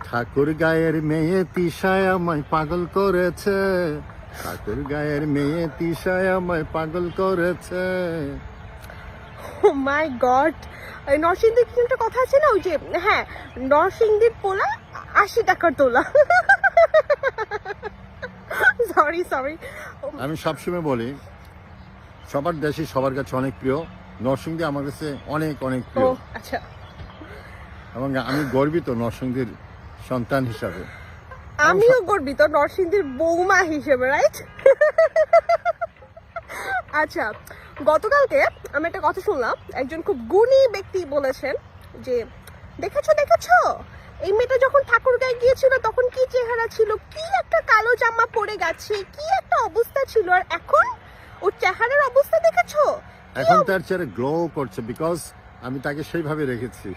ঠাকুর গায়ের মেয়ে তিশায় আমায় পাগল করেছে, ঠাকুর গায়ের মেয়ে তিশায় আমায় পাগল করেছে। ও মাই গড, নরসিংদীর কি একটা কথা আছে না, ওই যে হ্যাঁ, নরসিংদীর পোলা 80 টাকার তোলা। Sorry sorry. আমি সবসময় বলি সবার দেশে সবার কাছে অনেক প্রিয়, নরসিংদী আমার কাছে অনেক অনেক ও প্রিয় আচ্ছা, এবং আমি গর্বিত নরসিংদীর সন্তান হিসাবে। আমিও গর্বিত নরসিংদীর বৌমা হিসেবে, রাইট? আচ্ছা, গতকালকে আমি একটা কথা শুনলাম, একজন খুব গুণী ব্যক্তি বলেছেন যে দেখেছো দেখেছো এই মেয়েটা যখন ঠাকুরগাঁয়ে গিয়েছিল তখন কি চেহারা ছিল, কি একটা কালো জামা পরে গেছে, কি একটা অবস্থা ছিল, আর এখন ওর চেহারার অবস্থা দেখেছো? এখন তার চেহারা গ্লো করছে, বিকজ আমি তাকে সেইভাবে রেখেছি।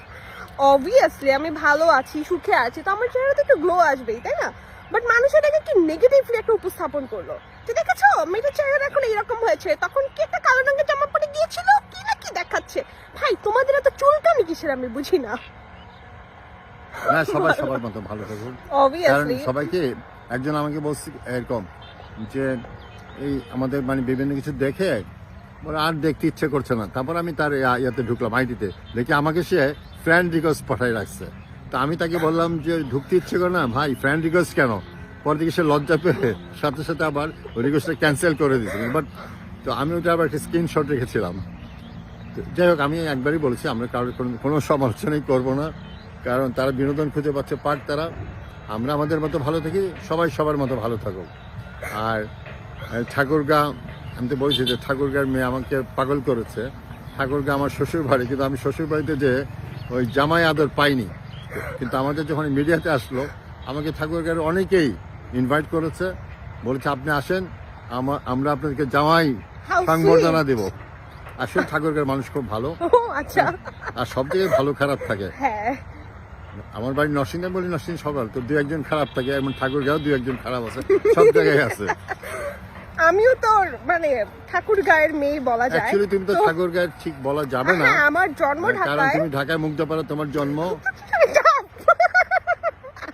অবভিয়াসলি আমি ভালো আছি, সুখে আছি, তো আমার চেহারাতে একটু গ্লো আসবেই, তাই না? বাট মানুষ এটাকে কি নেগেটিভলি একটা উপস্থাপন করলো, যে দেখেছো মেয়েটার চেহারা এখন এরকম হয়েছে, তখন কি একটা কালো রঙের জামা পরে গিয়েছিল, কি না কি দেখাচ্ছে। ভাই তোমাদের এত চুলকানি কিসের আমি বুঝি না। না, সবাই সবার মতো ভালো থাকুন। কারণ অবভিয়াসলি সবাইকে, একজন আমাকে বলছে এরকম যে এই আমাদের মানে বিভিন্ন কিছু দেখে বলে আর দেখতে ইচ্ছে করছে না, তারপর আমি তার ইয়াতে ঢুকলাম, আইডিতে দেখি আমাকে সে ফ্রেন্ড রিকোয়েস্ট পাঠাই রাখছে। তো আমি তাকে বললাম যে ঢুকতে ইচ্ছে করে না ভাই, ফ্রেন্ড রিকোয়েস্ট কেন? পর দিকে সে লজ্জা পেয়ে সাথে সাথে আবার ওই রিকোয়েস্টটা ক্যান্সেল করে দিয়েছিল। বাট তো আমি ওটা আবার একটা স্ক্রিনশট রেখেছিলাম। তো যাই হোক, আমি একবারই বলেছি আমরা কারোর কোনো সমালোচনাই করবো না, কারণ তারা বিনোদন খুঁজে পাচ্ছে পার্ট তারা, আমরা আমাদের মতো ভালো থাকি, সবাই সবার মতো ভালো থাকুক। আর ঠাকুরগাঁ, আমি তো বলছি যে ঠাকুরগাঁর মেয়ে আমাকে পাগল করেছে। ঠাকুরগাঁ আমার শ্বশুর বাড়ি, কিন্তু আমি শ্বশুর বাড়িতে যে ওই জামাই আদর পাইনি, কিন্তু আমাদের যখন মিডিয়াতে আসলো আমাকে ঠাকুরগাঁর অনেকেই ইনভাইট করেছে, বলেছে আপনি আসেন, আমরা আপনাদেরকে জামাই How সংবর্ধনা sweet. দেব। আসলে ঠাকুরগাঁর মানুষ খুব ভালো, ও আচ্ছা, আর সব জায়গায় ভালো খারাপ থাকে। হ্যাঁ আমার বাড়ি নরসিংদী, বলি নরসিংদী সবার তো দু একজন খারাপ থাকে, এমন ঠাকুরগাঁও দু একজন খারাপ আছে, সব জায়গায় আছে। আমিও তো মানে ঠাকুর গায়ের মেয়ে বলা যায়। অ্যাকচুয়ালি তুমি তো ঠাকুরগাঁয়ের ঠিক বলা যাবে না, হ্যাঁ, আমার জন্ম কারণ ঢাকায়। তুমি ঢাকায় মুগ্ধপাড়া তোমার জন্ম।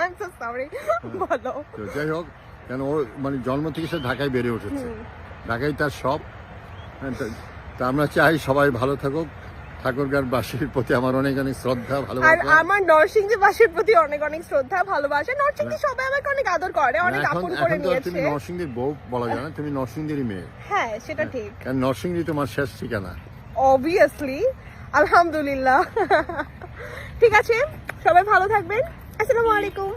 I'm so sorry, বলো। তো যাই হোক, কেন ও মানে জন্ম থেকে সে ঢাকায় বেড়ে উঠেছে, ঢাকায় তার সব। তা আমরা চাই সবাই ভালো থাকুক। ঠাকুরগাঁর বাসীর প্রতি আমার অনেক অনেক শ্রদ্ধা, আর ভালোবাসা। আমার নরসিংদী বাসীর প্রতি অনেক অনেক শ্রদ্ধা, ভালোবাসা। নরসিংদী সবাই আমাকে অনেক আদর করে, অনেক এখন আপন করে এখন তো নিয়েছে। তুমি নরসিংদীর বউ বলা যায় না, তুমি নরসিংদীরই মেয়ে। হ্যাঁ সেটা ঠিক, কারণ নরসিংদী তোমার শেষ ঠিকানা। অবভিয়াসলি। আলহামদুলিল্লাহ। ঠিক আছে, সবাই ভালো থাকবেন। আসসালামু আলাইকুম।